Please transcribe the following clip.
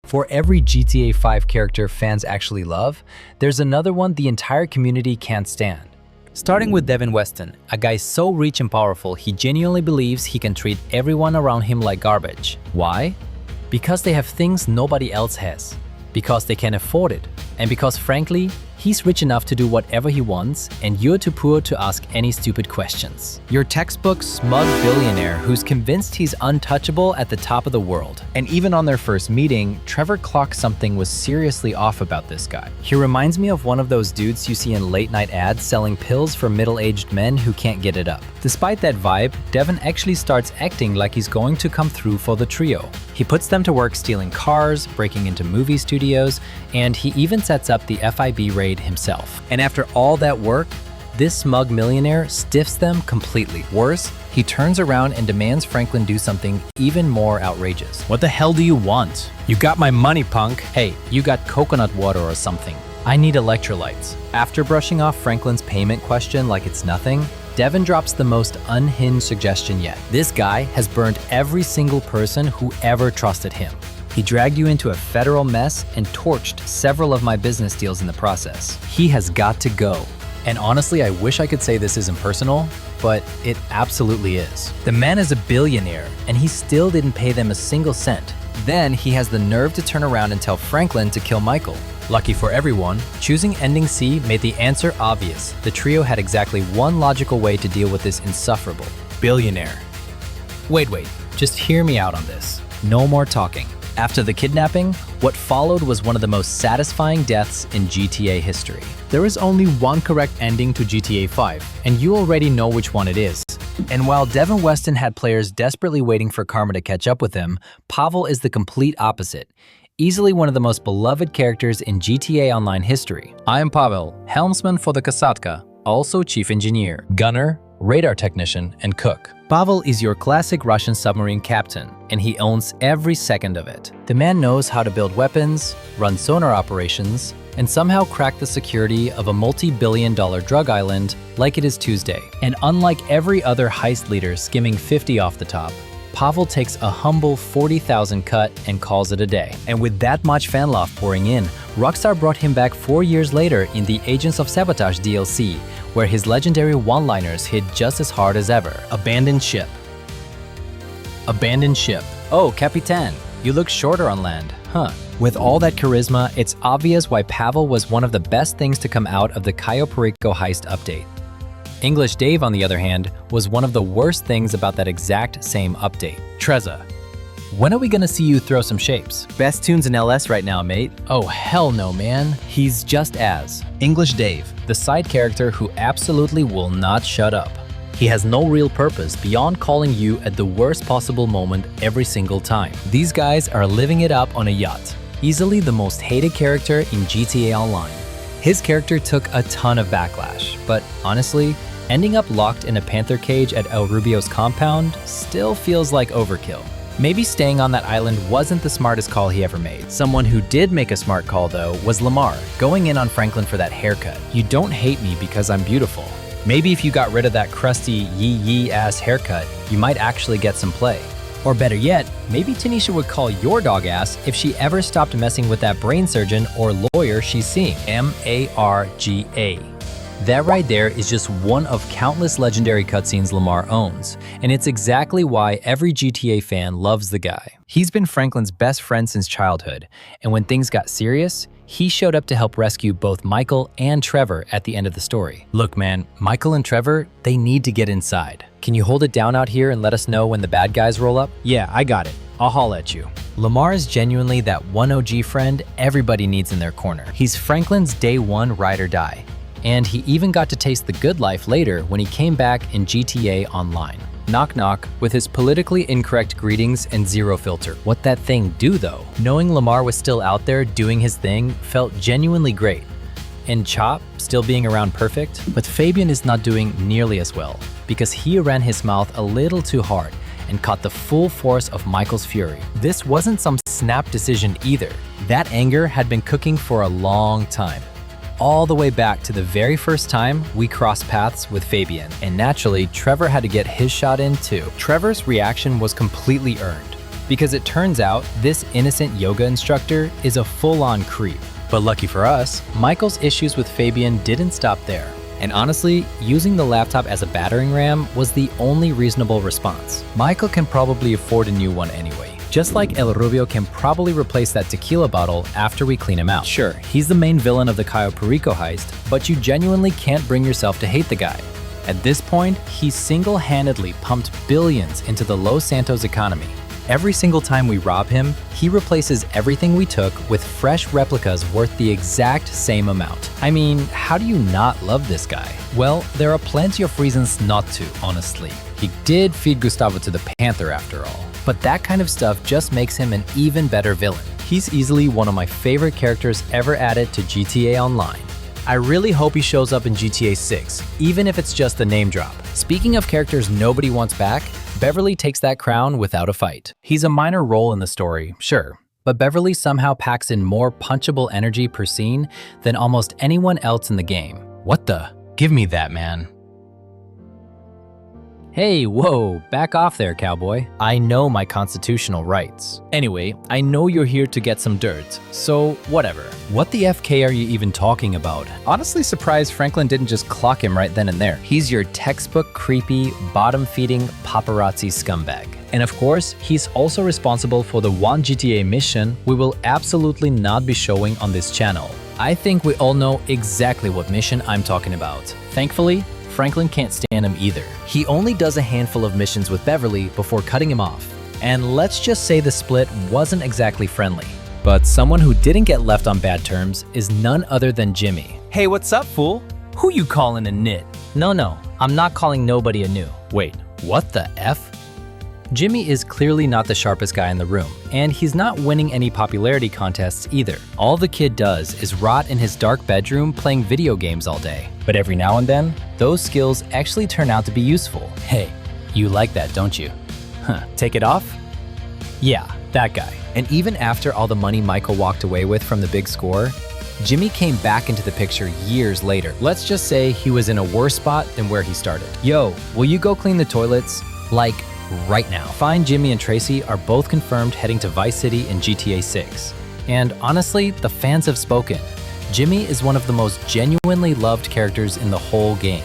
For every GTA 5 character fans actually love, there's another one the entire community can't stand. Starting with Devin Weston, a guy so rich and powerful he genuinely believes he can treat everyone around him like garbage. Why? Because they have things nobody else has. Because they can afford it. And because frankly, he's rich enough to do whatever he wants, and you're too poor to ask any stupid questions. Your textbook smug billionaire who's convinced he's untouchable at the top of the world. And even on their first meeting, Trevor clocked something was seriously off about this guy. He reminds me of one of those dudes you see in late-night ads selling pills for middle-aged men who can't get it up. Despite that vibe, Devin actually starts acting like he's going to come through for the trio. He puts them to work stealing cars, breaking into movie studios, and he even sets up the FIB raid himself. And after all that work, this smug millionaire stiffs them completely. Worse, he turns around and demands Franklin do something even more outrageous. What the hell do you want? You got my money, punk. Hey, you got coconut water or something. I need electrolytes. After brushing off Franklin's payment question like it's nothing, Devin drops the most unhinged suggestion yet. This guy has burned every single person who ever trusted him. He dragged you into a federal mess and torched several of my business deals in the process. He has got to go. And honestly, I wish I could say this isn't personal, but it absolutely is. The man is a billionaire, and he still didn't pay them a single cent. Then he has the nerve to turn around and tell Franklin to kill Michael. Lucky for everyone, choosing ending C made the answer obvious. The trio had exactly one logical way to deal with this insufferable billionaire. Wait, just hear me out on this. No more talking. After the kidnapping, what followed was one of the most satisfying deaths in GTA history. There is only one correct ending to GTA 5, and you already know which one it is. And while Devin Weston had players desperately waiting for karma to catch up with him, Pavel is the complete opposite. Easily one of the most beloved characters in GTA Online history. I am Pavel, helmsman for the Kasatka, also chief engineer, gunner, radar technician, and cook. Pavel is your classic Russian submarine captain, and he owns every second of it. The man knows how to build weapons, run sonar operations, and somehow crack the security of a multi-billion-dollar drug island like it is Tuesday. And unlike every other heist leader skimming 50 off the top, Pavel takes a humble 40,000 cut and calls it a day. And with that much fan love pouring in, Rockstar brought him back 4 years later in the Agents of Sabotage DLC, where his legendary one-liners hit just as hard as ever. Abandoned ship. Abandoned ship. Oh, Capitan, you look shorter on land, huh? With all that charisma, it's obvious why Pavel was one of the best things to come out of the Cayo Perico heist update. English Dave, on the other hand, was one of the worst things about that exact same update. Treza, when are we gonna see you throw some shapes? Best tunes in LS right now, mate. Oh, hell no, man. He's just as English Dave, the side character who absolutely will not shut up. He has no real purpose beyond calling you at the worst possible moment every single time. These guys are living it up on a yacht. Easily the most hated character in GTA Online. His character took a ton of backlash, but honestly, ending up locked in a panther cage at El Rubio's compound still feels like overkill. Maybe staying on that island wasn't the smartest call he ever made. Someone who did make a smart call though was Lamar, going in on Franklin for that haircut. You don't hate me because I'm beautiful. Maybe if you got rid of that crusty yee ass haircut, you might actually get some play. Or better yet, maybe Tanisha would call your dog ass if she ever stopped messing with that brain surgeon or lawyer she's seeing. M-A-R-G-A. That right there is just one of countless legendary cutscenes Lamar owns, and it's exactly why every GTA fan loves the guy. He's been Franklin's best friend since childhood, and when things got serious, he showed up to help rescue both Michael and Trevor at the end of the story. Look man, Michael and Trevor, they need to get inside. Can you hold it down out here and let us know when the bad guys roll up? Yeah, I got it. I'll holla at you. Lamar is genuinely that one OG friend everybody needs in their corner. He's Franklin's day one ride or die. And he even got to taste the good life later when he came back in GTA Online. Knock knock, with his politically incorrect greetings and zero filter. What that thing do though? Knowing Lamar was still out there doing his thing felt genuinely great. And Chop still being around perfect, but Fabian is not doing nearly as well because he ran his mouth a little too hard and caught the full force of Michael's fury. This wasn't some snap decision either. That anger had been cooking for a long time. All the way back to the very first time we crossed paths with Fabian. And naturally, Trevor had to get his shot in too. Trevor's reaction was completely earned. because it turns out this innocent yoga instructor is a full-on creep. But lucky for us, Michael's issues with Fabian didn't stop there. And honestly, using the laptop as a battering ram was the only reasonable response. Michael can probably afford a new one anyway. Just like El Rubio can probably replace that tequila bottle after we clean him out. Sure, he's the main villain of the Cayo Perico heist, but you genuinely can't bring yourself to hate the guy. At this point, he single-handedly pumped billions into the Los Santos economy. Every single time we rob him, he replaces everything we took with fresh replicas worth the exact same amount. I mean, how do you not love this guy? Well, there are plenty of reasons not to, honestly. He did feed Gustavo to the Panther after all. But that kind of stuff just makes him an even better villain. He's easily one of my favorite characters ever added to GTA Online. I really hope he shows up in GTA 6, even if it's just a name drop. Speaking of characters nobody wants back, Beverly takes that crown without a fight. He's a minor role in the story, sure, but Beverly somehow packs in more punchable energy per scene than almost anyone else in the game. What the? Give me that, man. Hey, whoa, back off there, cowboy. I know my constitutional rights. Anyway, I know you're here to get some dirt, so whatever. What the FK are you even talking about? Honestly surprised Franklin didn't just clock him right then and there. He's your textbook creepy, bottom-feeding paparazzi scumbag. And of course, he's also responsible for the one GTA mission we will absolutely not be showing on this channel. I think we all know exactly what mission I'm talking about. Thankfully, Franklin can't stand him either. He only does a handful of missions with Beverly before cutting him off. And let's just say the split wasn't exactly friendly. But someone who didn't get left on bad terms is none other than Jimmy. Hey, what's up, fool? Who you calling a nit? No, I'm not calling nobody a new. Wait, what the F? Jimmy is clearly not the sharpest guy in the room, and he's not winning any popularity contests either. All the kid does is rot in his dark bedroom playing video games all day. But every now and then, those skills actually turn out to be useful. Hey, you like that, don't you? Take it off? Yeah, that guy. And even after all the money Michael walked away with from the big score, Jimmy came back into the picture years later. Let's just say he was in a worse spot than where he started. Yo, will you go clean the toilets? Like, right now. Find Jimmy and Tracy are both confirmed heading to Vice City in GTA 6. And honestly, the fans have spoken. Jimmy is one of the most genuinely loved characters in the whole game.